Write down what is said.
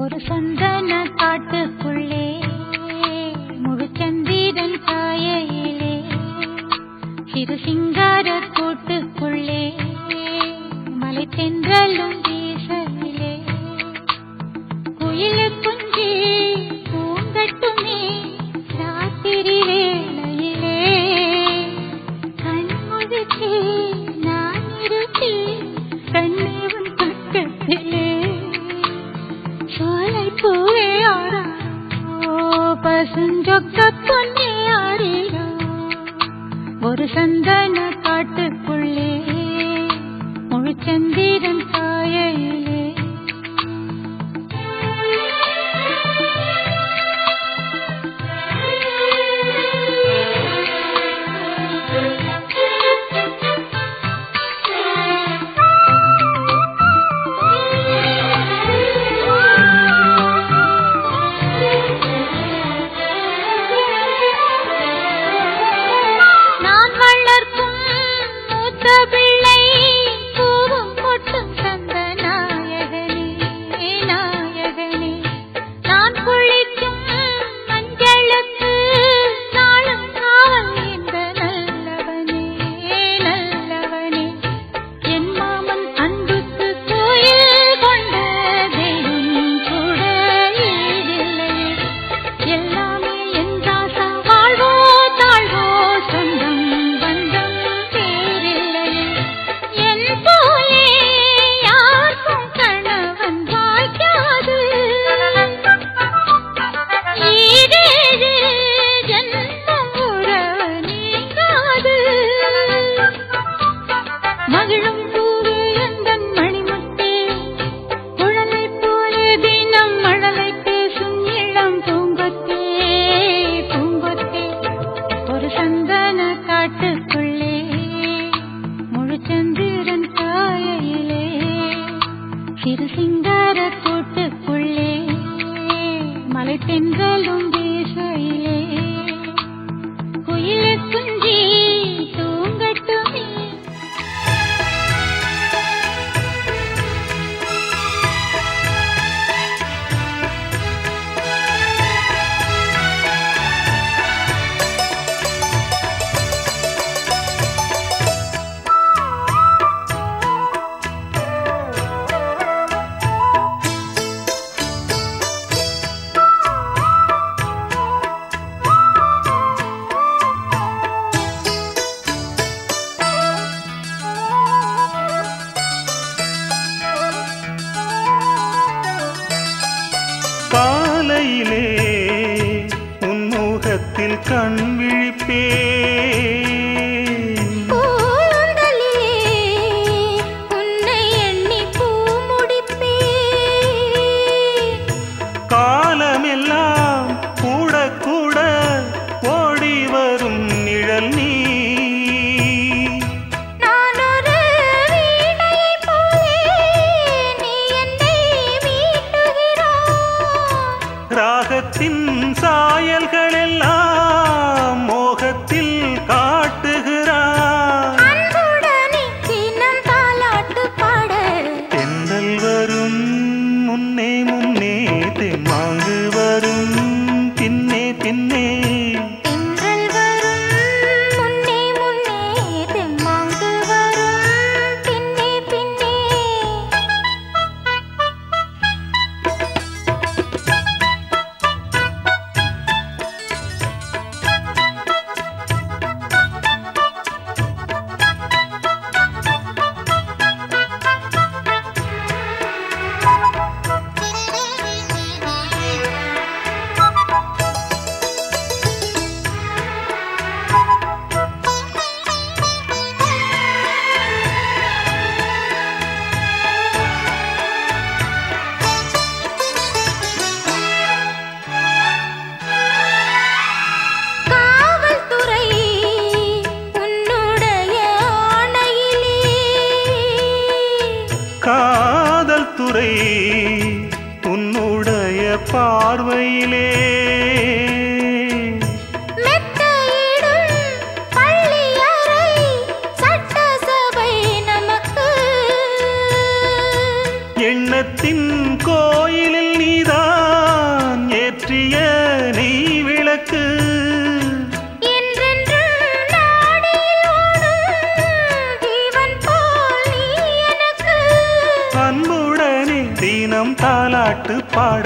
ஒரு சந்தன காட்டுக்குள்ளே முழுச்சந்திரன் காயிலே சிறு சிங்கார கூட்டுக்குள்ளே மலை தென்றலும் வீசலிலே குயிலு குஞ்சி பூங்கட்டுமே ராத்திரி வேளையிலே கண்முழித்தே நான் இருப்பேன் கண்ணேவன் பக்கத்திலே சோலை பூவே ஆராரோ பசுஞ்சொக்க பொன்னே ஆரிரோ ஒரு சந்தன காட்டுக்குள்ளே முழுச்சந்திரன் காயிலே சிறு சிங்கார கூட்டுக்குள்ளே மலை தென்றலும் வீசையிலே குயிலு குஞ்சி தூங்கட்டுமே காலையிலே உன் முகத்தில் கண் விழிப்பேன் பூந்தலிலே உன்னை எண்ணி பூ முடிப்பேன் காலமெல்லாம் கூட கூட ஓடி வரும் நிழல் நீ ராகத்தின் சாயல்கள் எல்லாம் மோகத்தில் காட்டுகிறான் தென்றல் வரும் முன்னே முன்னே தெம்மாங்கு வரும் பின்னே பின்னே காதல் துறை உன்னுடைய பார்வையிலே எண்ண இதயத்தின் கோயிலில் நீதான் ஏற்றிய நெய் விளக்கு என்றென்றும் நாடியில் ஓடும் ஜீவன் போல் நீ எனக்கு அன்புடனே தினம் தாலாட்டு பாட